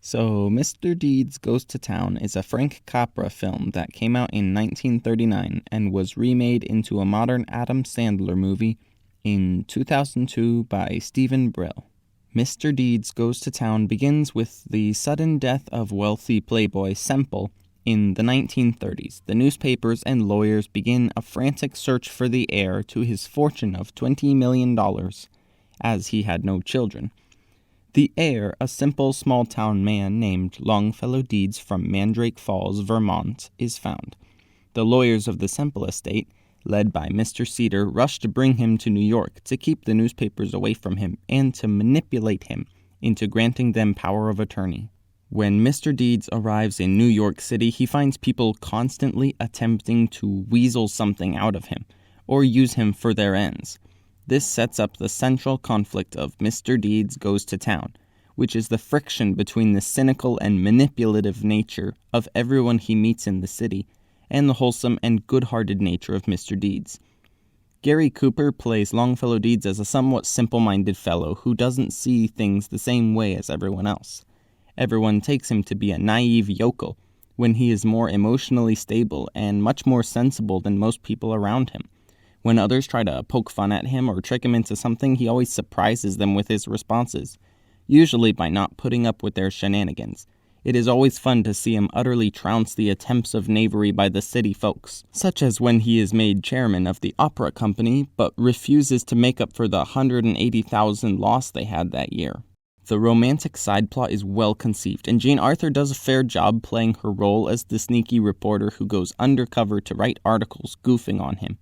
So, Mr. Deeds Goes to Town is a Frank Capra film that came out in 1939 and was remade into a modern Adam Sandler movie in 2002 by Stephen Brill. Mr. Deeds Goes to Town begins with the sudden death of wealthy playboy Semple in the 1930s. The newspapers and lawyers begin a frantic search for the heir to his fortune of $20 million, as he had no children. The heir, a simple small-town man named Longfellow Deeds from Mandrake Falls, Vermont, is found. The lawyers of the Semple estate, led by Mr. Cedar, rush to bring him to New York to keep the newspapers away from him and to manipulate him into granting them power of attorney. When Mr. Deeds arrives in New York City, he finds people constantly attempting to weasel something out of him or use him for their ends. This sets up the central conflict of Mr. Deeds Goes to Town, which is the friction between the cynical and manipulative nature of everyone he meets in the city and the wholesome and good-hearted nature of Mr. Deeds. Gary Cooper plays Longfellow Deeds as a somewhat simple-minded fellow who doesn't see things the same way as everyone else. Everyone takes him to be a naive yokel, when he is more emotionally stable and much more sensible than most people around him. When others try to poke fun at him or trick him into something, he always surprises them with his responses, usually by not putting up with their shenanigans. It is always fun to see him utterly trounce the attempts of knavery by the city folks, such as when he is made chairman of the opera company, but refuses to make up for the $180,000 loss they had that year. The romantic side plot is well conceived, and Jean Arthur does a fair job playing her role as the sneaky reporter who goes undercover to write articles goofing on him.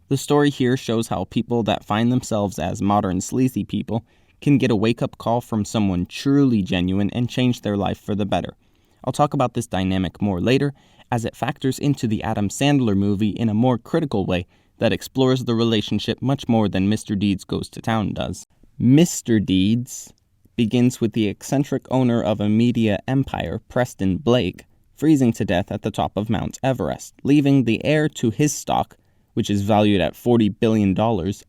The story here shows how people that find themselves as modern sleazy people can get a wake-up call from someone truly genuine and change their life for the better. I'll talk about this dynamic more later, as it factors into the Adam Sandler movie in a more critical way that explores the relationship much more than Mr. Deeds Goes to Town does. Mr. Deeds begins with the eccentric owner of a media empire, Preston Blake, freezing to death at the top of Mount Everest, leaving the heir to his stock, which is valued at $40 billion,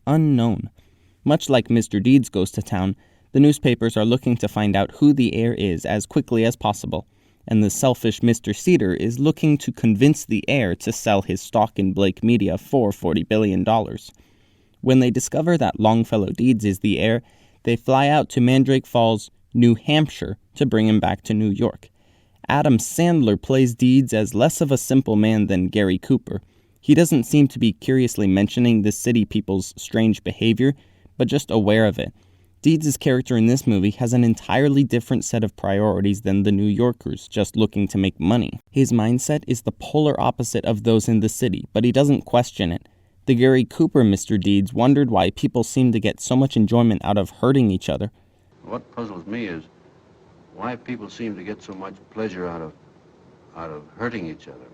unknown. Much like Mr. Deeds Goes to Town, the newspapers are looking to find out who the heir is as quickly as possible, and the selfish Mr. Cedar is looking to convince the heir to sell his stock in Blake Media for $40 billion. When they discover that Longfellow Deeds is the heir, they fly out to Mandrake Falls, New Hampshire, to bring him back to New York. Adam Sandler plays Deeds as less of a simple man than Gary Cooper. He doesn't seem to be curiously mentioning the city people's strange behavior, but just aware of it. Deeds' character in this movie has an entirely different set of priorities than the New Yorkers just looking to make money. His mindset is the polar opposite of those in the city, but he doesn't question it. The Gary Cooper Mr. Deeds wondered why people seem to get so much enjoyment out of hurting each other. What puzzles me is why people seem to get so much pleasure out of hurting each other.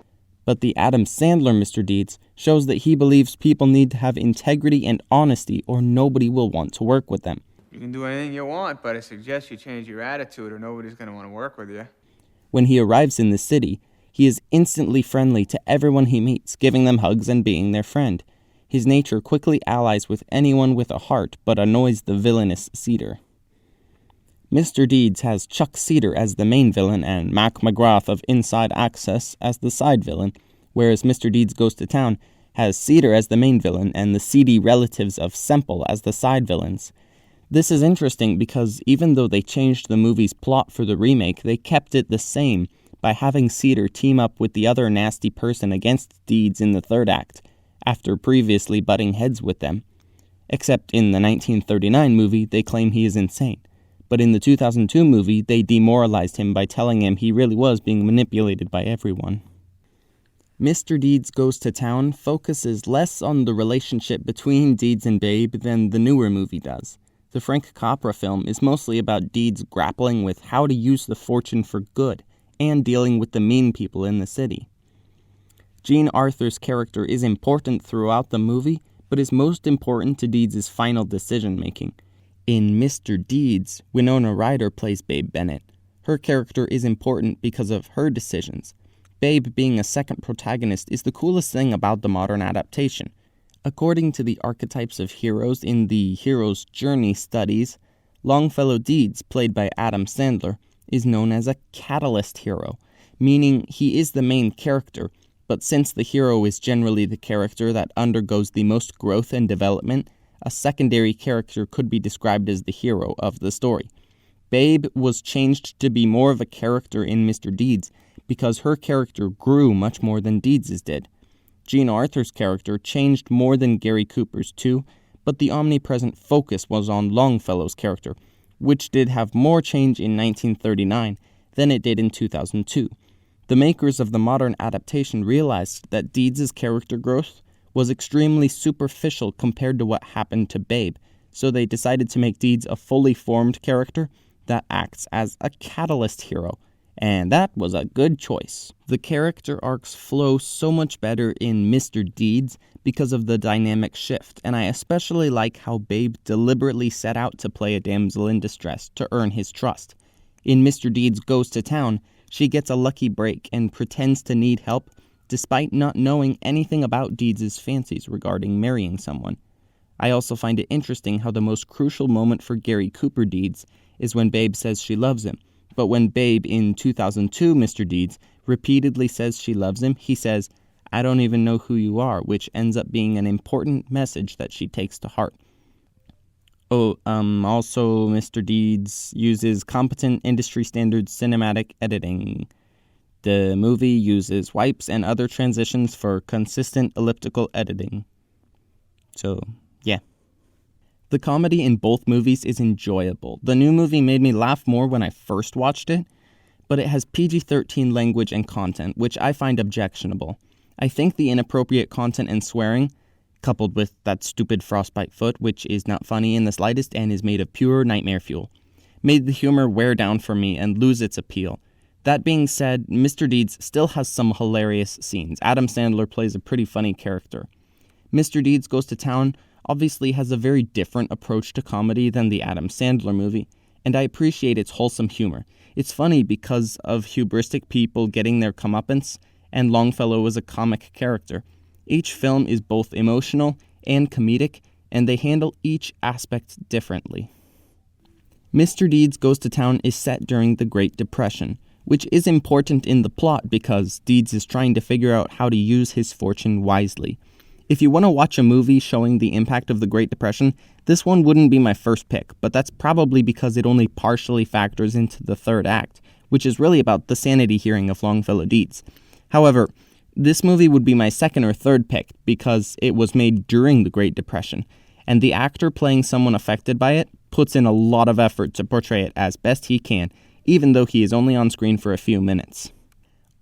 But the Adam Sandler Mr. Deeds shows that he believes people need to have integrity and honesty or nobody will want to work with them. You can do anything you want, but I suggest you change your attitude or nobody's going to want to work with you. When he arrives in the city, he is instantly friendly to everyone he meets, giving them hugs and being their friend. His nature quickly allies with anyone with a heart, but annoys the villainous Cedar. Mr. Deeds has Chuck Cedar as the main villain and Mac McGrath of Inside Access as the side villain, whereas Mr. Deeds Goes to Town has Cedar as the main villain and the seedy relatives of Semple as the side villains. This is interesting because even though they changed the movie's plot for the remake, they kept it the same by having Cedar team up with the other nasty person against Deeds in the third act, after previously butting heads with them. Except in the 1939 movie, they claim he is insane. But in the 2002 movie, they demoralized him by telling him he really was being manipulated by everyone. Mr. Deeds Goes to Town focuses less on the relationship between Deeds and Babe than the newer movie does. The Frank Capra film is mostly about Deeds grappling with how to use the fortune for good and dealing with the mean people in the city. Jean Arthur's character is important throughout the movie, but is most important to Deeds' final decision-making. In Mr. Deeds, Winona Ryder plays Babe Bennett. Her character is important because of her decisions. Babe being a second protagonist is the coolest thing about the modern adaptation. According to the archetypes of heroes in the Hero's Journey studies, Longfellow Deeds, played by Adam Sandler, is known as a catalyst hero, meaning he is the main character, but since the hero is generally the character that undergoes the most growth and development, a secondary character could be described as the hero of the story. Babe was changed to be more of a character in Mr. Deeds because her character grew much more than Deeds' did. Jean Arthur's character changed more than Gary Cooper's too, but the omnipresent focus was on Longfellow's character, which did have more change in 1939 than it did in 2002. The makers of the modern adaptation realized that Deeds' character growth was extremely superficial compared to what happened to Babe, so they decided to make Deeds a fully formed character that acts as a catalyst hero, and that was a good choice. The character arcs flow so much better in Mr. Deeds because of the dynamic shift, and I especially like how Babe deliberately set out to play a damsel in distress to earn his trust. In Mr. Deeds Goes to Town, she gets a lucky break and pretends to need help despite not knowing anything about Deeds' fancies regarding marrying someone. I also find it interesting how the most crucial moment for Gary Cooper Deeds is when Babe says she loves him, but when Babe in 2002 Mr. Deeds repeatedly says she loves him, he says, "I don't even know who you are," which ends up being an important message that she takes to heart. Also Mr. Deeds uses competent industry standard cinematic editing. The movie uses wipes and other transitions for consistent elliptical editing. So, yeah. The comedy in both movies is enjoyable. The new movie made me laugh more when I first watched it, but it has PG-13 language and content, which I find objectionable. I think the inappropriate content and swearing, coupled with that stupid frostbite foot, which is not funny in the slightest and is made of pure nightmare fuel, made the humor wear down for me and lose its appeal. That being said, Mr. Deeds still has some hilarious scenes. Adam Sandler plays a pretty funny character. Mr. Deeds Goes to Town obviously has a very different approach to comedy than the Adam Sandler movie, and I appreciate its wholesome humor. It's funny because of hubristic people getting their comeuppance, and Longfellow was a comic character. Each film is both emotional and comedic, and they handle each aspect differently. Mr. Deeds Goes to Town is set during the Great Depression, which is important in the plot because Deeds is trying to figure out how to use his fortune wisely. If you want to watch a movie showing the impact of the Great Depression, this one wouldn't be my first pick, but that's probably because it only partially factors into the third act, which is really about the sanity hearing of Longfellow Deeds. However, this movie would be my second or third pick because it was made during the Great Depression, and the actor playing someone affected by it puts in a lot of effort to portray it as best he can, even though he is only on screen for a few minutes.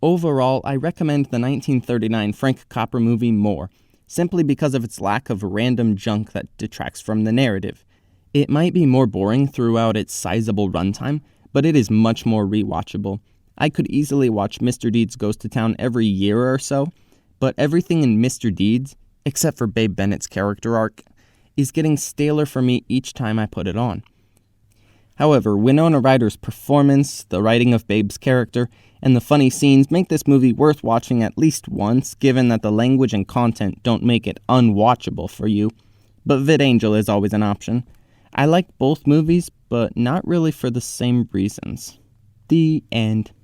Overall, I recommend the 1939 Frank Capra movie more, simply because of its lack of random junk that detracts from the narrative. It might be more boring throughout its sizable runtime, but it is much more rewatchable. I could easily watch Mr. Deeds Goes to Town every year or so, but everything in Mr. Deeds, except for Babe Bennett's character arc, is getting staler for me each time I put it on. However, Winona Ryder's performance, the writing of Babe's character, and the funny scenes make this movie worth watching at least once, given that the language and content don't make it unwatchable for you. But VidAngel is always an option. I like both movies, but not really for the same reasons. The end.